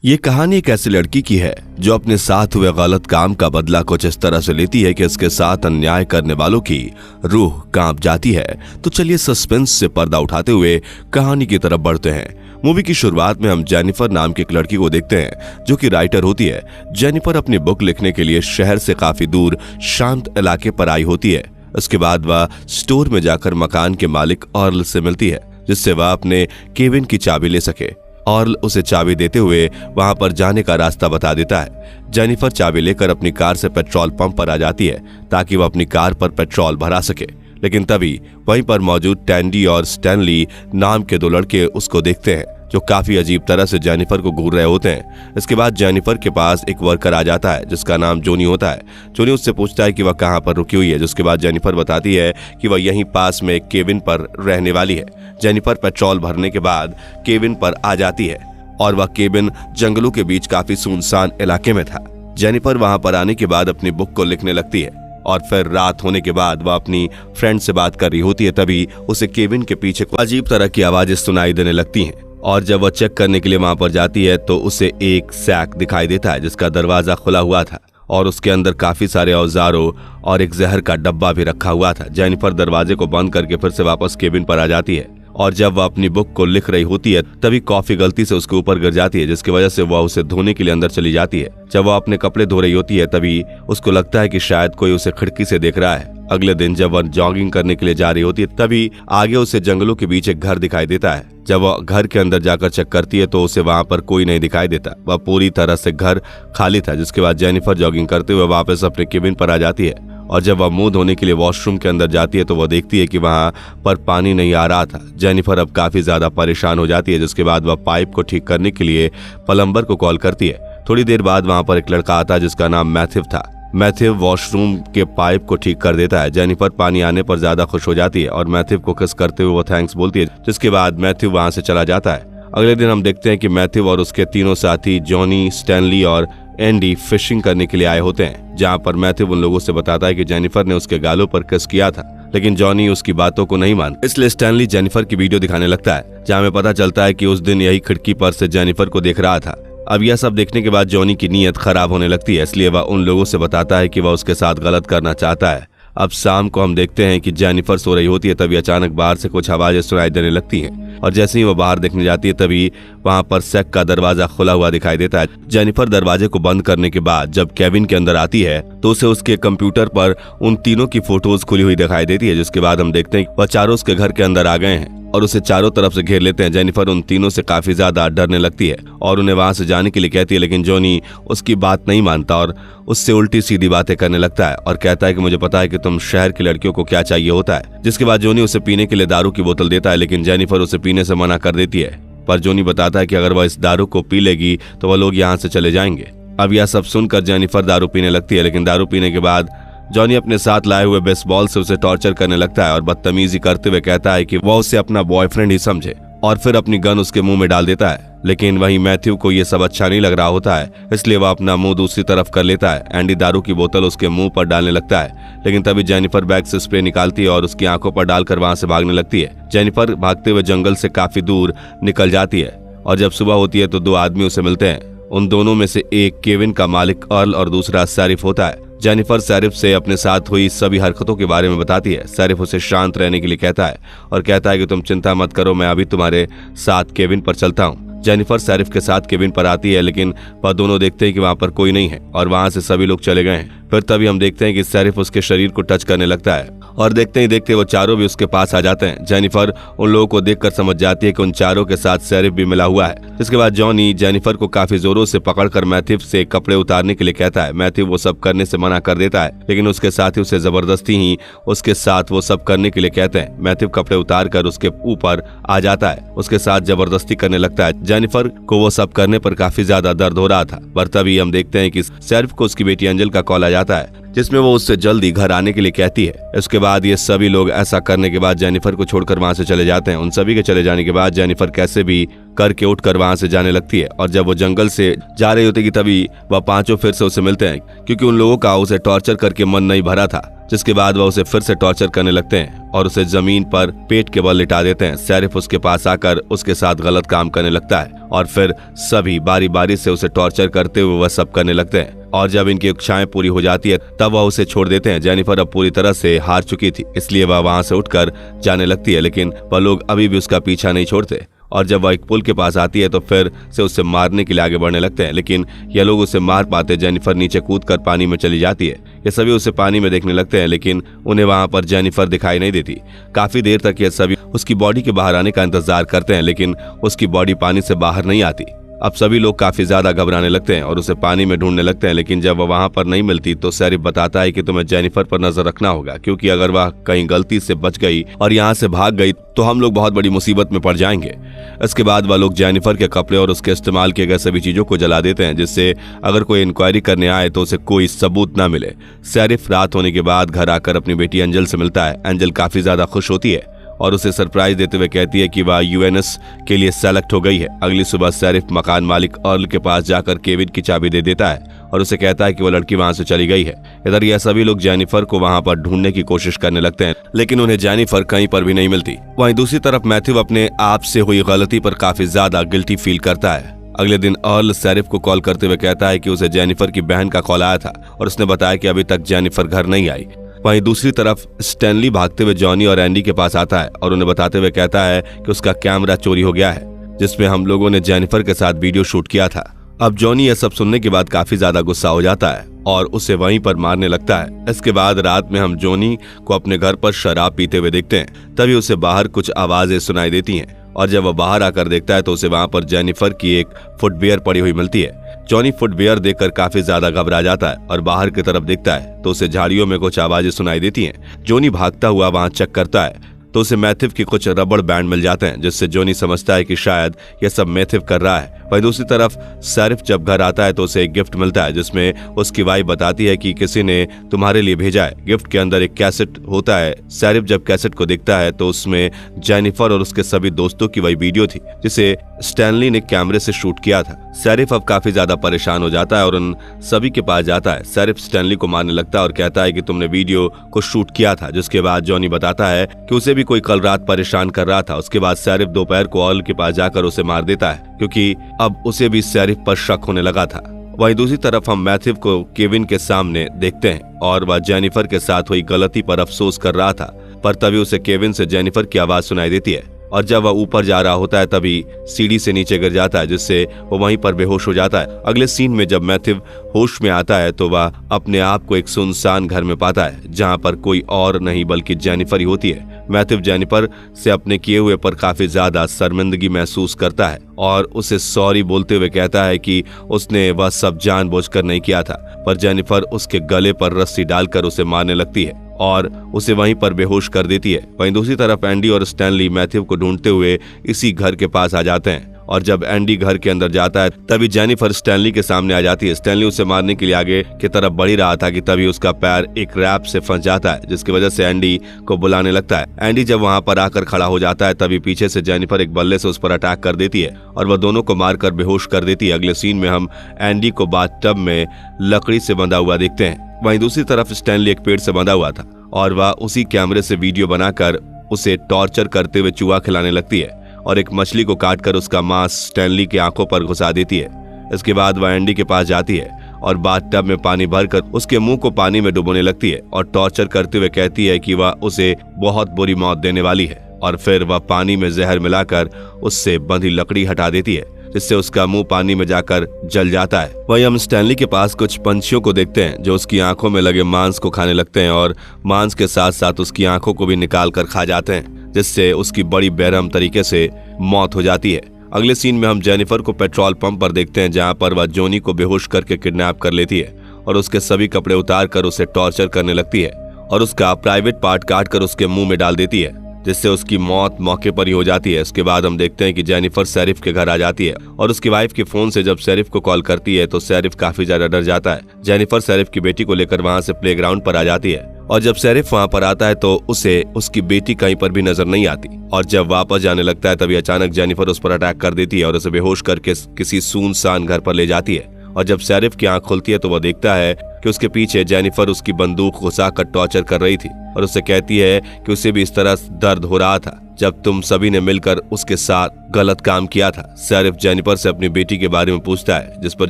ये कहानी एक ऐसी लड़की की है जो अपने साथ हुए गलत काम का बदला कुछ इस तरह से लेती है कि इसके साथ अन्याय करने वालों की रूह कांप जाती है। तो चलिए सस्पेंस से पर्दा उठाते हुए कहानी की तरफ बढ़ते हैं। मूवी की शुरुआत में हम जेनिफर नाम की एक लड़की को देखते हैं जो कि राइटर होती है। जेनिफर अपनी बुक लिखने के लिए शहर से काफी दूर शांत इलाके पर आई होती है। उसके बाद वह स्टोर में जाकर मकान के मालिक ऑर्ल से मिलती है जिससे वह अपने केबिन की चाबी ले सके। ऑर्ल उसे चाबी देते हुए वहां पर जाने का रास्ता बता देता है। जेनिफर चाबी लेकर अपनी कार से पेट्रोल पंप पर आ जाती है ताकि वह अपनी कार पर पेट्रोल भरा सके, लेकिन तभी वहीं पर मौजूद टैंडी और स्टैनली नाम के दो लड़के उसको देखते हैं जो काफी अजीब तरह से जेनिफर को घूर रहे होते हैं। इसके बाद जेनिफर के पास एक वर्कर आ जाता है जिसका नाम जोनी होता है। जोनी उससे पूछता है कि वह कहां पर रुकी हुई है, जिसके बाद जेनिफर बताती है कि वह यहीं पास में एक केबिन पर रहने वाली है। जेनिफर पेट्रोल भरने के बाद केबिन पर आ जाती है और वह केबिन जंगलों के बीच काफी सुनसान इलाके में था। जेनिफर वहां पर आने के बाद अपनी बुक को लिखने लगती है और फिर रात होने के बाद वह अपनी फ्रेंड से बात कर रही होती है। तभी उसे केबिन के पीछे अजीब तरह की आवाजें सुनाई देने लगती हैं और जब वह चेक करने के लिए वहां पर जाती है तो उसे एक सैक दिखाई देता है जिसका दरवाजा खुला हुआ था और उसके अंदर काफी सारे औजारों और एक जहर का डब्बा भी रखा हुआ था। जेनिफर दरवाजे को बंद करके फिर से वापस केबिन पर आ जाती है और जब वह अपनी बुक को लिख रही होती है तभी कॉफी गलती से उसके ऊपर गिर जाती है जिसकी वजह से वह उसे धोने के लिए अंदर चली जाती है। जब वह अपने कपड़े धो रही होती है तभी उसको लगता है कि शायद कोई उसे खिड़की से देख रहा है। अगले दिन जब वह जॉगिंग करने के लिए जा रही होती है तभी आगे उसे जंगलों के बीच एक घर दिखाई देता है। जब वह घर के अंदर जाकर चेक करती है तो उसे वहां पर कोई नहीं दिखाई देता। वह पूरी तरह से घर खाली था, जिसके बाद जेनिफर जॉगिंग करते हुए वापस अपने केबिन पर आ जाती है और जब वह मुंह धोने के लिए वॉशरूम के अंदर जाती है तो वह देखती है कि वहां पर पानी नहीं आ रहा था। जेनिफर अब काफी ज्यादा परेशान हो जाती है, जिसके बाद वह पाइप को ठीक करने के लिए प्लम्बर को कॉल करती है। थोड़ी देर बाद वहां पर एक लड़का आता है जिसका नाम मैथ्यू था। मैथ्यू वॉशरूम के पाइप को ठीक कर देता है। जेनिफर पानी आने पर ज्यादा खुश हो जाती है और मैथ्यू को किस करते हुए वो थैंक्स बोलती है, जिसके बाद मैथ्यू वहां से चला जाता है। अगले दिन हम देखते हैं कि मैथ्यू और उसके तीनों साथी जॉनी, स्टैनली और एंडी फिशिंग करने के लिए आए होते हैं, जहां पर मैथ्यू उन लोगों से बताता है कि जेनिफर ने उसके गालों पर किस किया था, लेकिन जॉनी उसकी बातों को नहीं मानता। इसलिए स्टैनली जेनिफर की वीडियो दिखाने लगता है जहां हमें पता चलता है कि उस दिन यही खिड़की पर से जेनिफर को देख रहा था। अब यह सब देखने के बाद जॉनी की नीयत खराब होने लगती है, इसलिए वह उन लोगों से बताता है कि वह उसके साथ गलत करना चाहता है। अब शाम को हम देखते हैं कि जेनिफर सो रही होती है तभी अचानक बाहर से कुछ आवाजें सुनाई देने लगती हैं और जैसे ही वह बाहर देखने जाती है तभी वहां पर सैक का दरवाजा खुला हुआ दिखाई देता है। जेनिफर दरवाजे को बंद करने के बाद जब केबिन के अंदर आती है तो उसे उसके कंप्यूटर पर उन तीनों की फोटोज खुली हुई दिखाई देती है, जिसके बाद हम देखते हैं वह चारों उसके घर के अंदर आ गए हैं और उसे चारों तरफ से घेर लेते हैं। जेनिफर उन तीनों से काफी ज्यादा डरने लगती है और उन्हें वहां से जाने के लिए कहती है, लेकिन जॉनी उसकी बात नहीं मानता और उससे उल्टी सीधी बातें करने लगता है और कहता है कि मुझे पता है कि तुम शहर की लड़कियों को क्या चाहिए होता है। जिसके बाद जॉनी उसे पीने के लिए दारू की बोतल देता है, लेकिन जेनिफर उसे पीने से मना कर देती है। पर जॉनी बताता है कि अगर वह इस दारू को पी लेगी तो वह लोग यहाँ से चले जाएंगे। अब यह सब सुनकर जेनिफर दारू पीने लगती है, लेकिन दारू पीने के बाद जॉनी अपने साथ लाए हुए बेसबॉल से उसे टॉर्चर करने लगता है और बदतमीजी करते हुए कहता है कि वह उसे अपना बॉयफ्रेंड ही समझे और फिर अपनी गन उसके मुंह में डाल देता है। लेकिन वहीं मैथ्यू को यह सब अच्छा नहीं लग रहा होता है, इसलिए वह अपना मुंह दूसरी तरफ कर लेता है। एंडी दारू की बोतल उसके मुंह पर डालने लगता है, लेकिन तभी जेनिफर बैग से स्प्रे निकालती है और उसकी आंखों पर डालकर वहां से भागने लगती है। जेनिफर भागते हुए जंगल से काफी दूर निकल जाती है और जब सुबह होती है तो दो आदमी उसे मिलते हैं। उन दोनों में से एक केबिन का मालिक अर्ल और दूसरा शरीफ होता है। जेनिफर शरीफ से अपने साथ हुई सभी हरकतों के बारे में बताती है। शरीफ उसे शांत रहने के लिए कहता है और कहता है कि तुम चिंता मत करो, मैं अभी तुम्हारे साथ केबिन पर चलता हूँ। जेनिफर शरीफ के साथ केबिन पर आती है, लेकिन वह दोनों देखते हैं कि वहां पर कोई नहीं है और वहां से सभी लोग चले गए हैं। फिर तभी हम देखते हैं कि शरीफ उसके शरीर को टच करने लगता है और देखते ही देखते वो चारों भी उसके पास आ जाते हैं। जेनिफर उन लोगों को देखकर समझ जाती है कि उन चारों के साथ शरीफ भी मिला हुआ है। इसके बाद जॉनी जेनिफर को काफी जोरों से पकड़कर मैथ्यू से कपड़े उतारने के लिए कहता है। मैथ्यू वो सब करने से मना कर देता है, लेकिन उसके साथी उसे जबरदस्ती ही उसके साथ वो सब करने के लिए कहते हैं। मैथ्यू कपड़े उतार कर उसके ऊपर आ जाता है, उसके साथ जबरदस्ती करने लगता है। जेनिफर को वो सब करने पर काफी ज्यादा दर्द हो रहा था, पर तभी हम देखते हैं कि शरीफ को उसकी बेटी एंजल का कॉल आ जाता है जिसमें वो उससे जल्दी घर आने के लिए कहती है। इसके बाद ये सभी लोग ऐसा करने के बाद जेनिफर को छोड़कर वहां से चले जाते हैं। उन सभी के चले जाने के बाद जेनिफर कैसे भी करके उठकर वहां से जाने लगती है और जब वो जंगल से जा रही होती है तभी वह पांचों फिर से उसे मिलते हैं, क्योंकि उन लोगों का उसे टॉर्चर करके मन नहीं भरा था। जिसके बाद वह उसे फिर से टॉर्चर करने लगते हैं और उसे जमीन पर पेट के बल लिटा देते हैं। शेरिफ उसके पास आकर उसके साथ गलत काम करने लगता है और फिर सभी बारी बारी से उसे टॉर्चर करते हुए वह सब करने लगते हैं और जब इनकी इच्छाएं पूरी हो जाती है तब वह उसे छोड़ देते हैं। जेनिफर अब पूरी तरह से हार चुकी थी, इसलिए वह वहां से उठकर जाने लगती है, लेकिन वह लोग अभी भी उसका पीछा नहीं छोड़ते और जब वह एक पुल के पास आती है तो फिर से उसे मारने के लिए आगे बढ़ने लगते हैं, लेकिन ये लोग उसे मार पाते। जेनिफर नीचे कूदकर पानी में चली जाती है। ये सभी उसे पानी में देखने लगते हैं, लेकिन उन्हें वहां पर जेनिफर दिखाई नहीं देती। काफी देर तक ये सभी उसकी बॉडी के बाहर आने का इंतजार करते हैं, लेकिन उसकी बॉडी पानी से बाहर नहीं आती। अब सभी लोग काफी ज्यादा घबराने लगते हैं और उसे पानी में ढूंढने लगते हैं, लेकिन जब वह वहां पर नहीं मिलती तो शेरिफ बताता है कि तुम्हें जेनिफर पर नजर रखना होगा, क्योंकि अगर वह कहीं गलती से बच गई और यहाँ से भाग गई तो हम लोग बहुत बड़ी मुसीबत में पड़ जाएंगे। इसके बाद वह लोग जेनिफर के कपड़े और उसके इस्तेमाल किए गए सभी चीजों को जला देते हैं, जिससे अगर कोई इंक्वायरी करने आए तो उसे कोई सबूत न मिले। शेरिफ रात होने के बाद घर आकर अपनी बेटी एंजल से मिलता है। एंजल काफी ज्यादा खुश होती है और उसे सरप्राइज देते हुए कहती है कि वह यूएनएस के लिए सेलेक्ट हो गई है। अगली सुबह शेरिफ मकान मालिक अर्ल के पास जाकर केविन की चाबी दे देता है और उसे कहता है कि वह लड़की वहां से चली गई है। इधर यह सभी लोग जेनिफर को वहां पर ढूंढने की कोशिश करने लगते हैं, लेकिन उन्हें जेनिफर कहीं पर भी नहीं मिलती। वहीं दूसरी तरफ मैथ्यू अपने आप से हुई गलती पर काफी ज्यादा गिल्टी फील करता है। अगले दिन अर्ल शेरिफ को कॉल करते हुए कहता है कि उसे जेनिफर की बहन का कॉल आया था और उसने बताया कि अभी तक जेनिफर घर नहीं आई। वहीं दूसरी तरफ स्टैनली भागते हुए जॉनी और एंडी के पास आता है और उन्हें बताते हुए कहता है कि उसका कैमरा चोरी हो गया है, जिसमें हम लोगों ने जेनिफर के साथ वीडियो शूट किया था। अब जॉनी यह सब सुनने के बाद काफी ज्यादा गुस्सा हो जाता है और उसे वहीं पर मारने लगता है। इसके बाद रात में हम जॉनी को अपने घर पर शराब पीते हुए देखते हैं। तभी उसे बाहर कुछ आवाजें सुनाई देती हैं और जब वह बाहर आकर देखता है तो उसे वहां पर जेनिफर की एक फुटवियर पड़ी हुई मिलती है। जॉनी फुटवियर देखकर काफी ज्यादा घबरा जाता है और बाहर की तरफ देखता है तो उसे झाड़ियों में कुछ आवाजें सुनाई देती हैं। जॉनी भागता हुआ वहां चेक करता है तो उसे मैथ्यू के कुछ रबड़ बैंड मिल जाते हैं, जिससे जॉनी समझता है कि शायद यह सब मैथ्यू कर रहा है। वहीं दूसरी तरफ शेरिफ जब घर आता है तो उसे एक गिफ्ट मिलता है, जिसमें उसकी वाइफ बताती है कि किसी ने तुम्हारे लिए भेजा है। गिफ्ट के अंदर एक कैसेट होता है। शेरिफ जब कैसेट को देखता है तो उसमें जेनिफर और उसके सभी दोस्तों की वही वीडियो थी जिसे स्टैनली ने कैमरे से शूट किया था। शेरिफ अब काफी ज्यादा परेशान हो जाता है और उन सभी के पास जाता है। शेरिफ स्टैनली को मारने लगता है और कहता है कि तुमने वीडियो को शूट किया था, जिसके बाद जॉनी बताता है कि उसे भी कोई कल रात परेशान कर रहा था। उसके बाद शेरिफ दोपहर को अर्ल के पास जाकर उसे मार देता है, क्योंकि अब उसे भी शेरिफ पर शक होने लगा था। वहीं दूसरी तरफ हम मैथ्यू को केविन के सामने देखते हैं और वह जेनिफर के साथ हुई गलती पर अफसोस कर रहा था, पर तभी उसे केविन से जेनिफर की आवाज सुनाई देती है और जब वह ऊपर जा रहा होता है तभी सीढ़ी से नीचे गिर जाता है, जिससे वो वहीं पर बेहोश हो जाता है। अगले सीन में जब मैथ्यू होश में आता है तो वह अपने आप को एक सुनसान घर में पाता है, जहां पर कोई और नहीं बल्कि जेनिफर ही होती है। मैथ्यू जेनिफर से अपने किए हुए पर काफी ज्यादा शर्मिंदगी महसूस करता है और उसे सॉरी बोलते हुए कहता है कि उसने वह सब जानबूझकर नहीं किया था, पर जेनिफर उसके गले पर रस्सी डालकर उसे मारने लगती है और उसे वहीं पर बेहोश कर देती है। वहीं दूसरी तरफ एंडी और स्टैनली मैथ्यू को ढूंढते हुए इसी घर के पास आ जाते हैं और जब एंडी घर के अंदर जाता है तभी जेनिफर स्टैनली के सामने आ जाती है। स्टैनली उसे मारने के लिए आगे की तरफ बढ़ ही रहा था कि तभी उसका पैर एक रैप से फंस जाता है, जिसकी वजह से एंडी को बुलाने लगता है। एंडी जब वहां पर आकर खड़ा हो जाता है तभी पीछे से जेनिफर एक बल्ले से उस पर अटैक कर देती है और वह दोनों को मारकर बेहोश कर देती है। अगले सीन में हम एंडी को बाथटब में लकड़ी से बंधा हुआ देखते हैं। वहीं दूसरी तरफ स्टैनली एक पेड़ से बंधा हुआ था और वह उसी कैमरे से वीडियो बनाकर उसे टॉर्चर करते हुए चूहा खिलाने लगती है और एक मछली को काटकर उसका मांस स्टैनली की आंखों पर घुसा देती है। इसके बाद वह एंडी के पास जाती है और बाथटब में पानी भरकर उसके मुंह को पानी में डुबोने लगती है और टॉर्चर करते हुए कहती है कि वह उसे बहुत बुरी मौत देने वाली है और फिर वह पानी में जहर मिलाकर उससे बंधी लकड़ी हटा देती है, जिससे उसका मुंह पानी में जाकर जल जाता है। वहीं हम स्टैनली के पास कुछ पंछियों को देखते हैं जो उसकी आंखों में लगे मांस को खाने लगते हैं और मांस के साथ साथ उसकी आंखों को भी निकाल कर खा जाते हैं, जिससे उसकी बड़ी बेरहम तरीके से मौत हो जाती है। अगले सीन में हम जेनिफर को पेट्रोल पंप पर देखते हैं, जहां पर वह जॉनी को बेहोश करके किडनैप कर लेती है और उसके सभी कपड़े उतार कर उसे टॉर्चर करने लगती है और उसका प्राइवेट पार्ट काट कर उसके मुंह में डाल देती है। जिससे उसकी मौत मौके पर ही हो जाती है। इसके बाद हम देखते हैं कि जेनिफर शेरिफ के घर आ जाती है और उसकी वाइफ के फोन से जब शेरिफ को कॉल करती है तो शेरिफ काफी ज्यादा डर जाता है। जेनिफर शेरिफ की बेटी को लेकर वहाँ से प्लेग्राउंड पर आ जाती है और जब शेरिफ वहाँ पर आता है तो उसे उसकी बेटी कहीं पर भी नजर नहीं आती और जब वापस जाने लगता है तभी अचानक जेनिफर उस पर अटैक कर देती है और उसे बेहोश करके किसी सुनसान घर पर ले जाती है। और जब शेरिफ की आंख खुलती है तो वह देखता है कि उसके पीछे जेनिफर उसकी बंदूक घुसाकर टॉर्चर कर रही थी और उससे कहती है कि उसे भी इस तरह दर्द हो रहा था जब तुम सभी ने मिलकर उसके साथ गलत काम किया था। शेरिफ जेनिफर से अपनी बेटी के बारे में पूछता है, जिस पर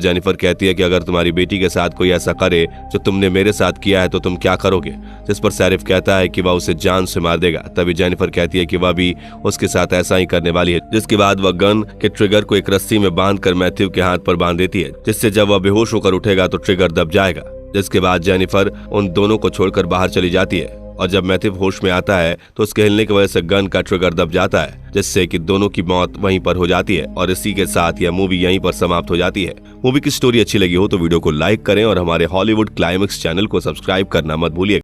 जेनिफर कहती है कि अगर तुम्हारी बेटी के साथ कोई ऐसा करे जो तुमने मेरे साथ किया है तो तुम क्या करोगे, जिस पर शेरिफ कहता है कि वह उसे जान से मार देगा। तभी जेनिफर कहती है कि वह भी उसके साथ ऐसा ही करने वाली है, जिसके बाद वह गन के ट्रिगर को एक रस्सी में बांधकर मैथ्यू के हाथ पर बांध देती है, जिससे जब वह बेहोश होकर उठेगा तो ट्रिगर दब जाएगा। जिसके बाद जेनिफर उन दोनों को छोड़कर बाहर चली जाती है और जब मैथ्यू होश में आता है तो उसके हिलने की वजह से गन का ट्रिगर दब जाता है, जिससे कि दोनों की मौत वहीं पर हो जाती है और इसी के साथ यह मूवी यहीं पर समाप्त हो जाती है। मूवी की स्टोरी अच्छी लगी हो तो वीडियो को लाइक करें और हमारे हॉलीवुड क्लाइमेक्स चैनल को सब्सक्राइब करना मत भूलिए।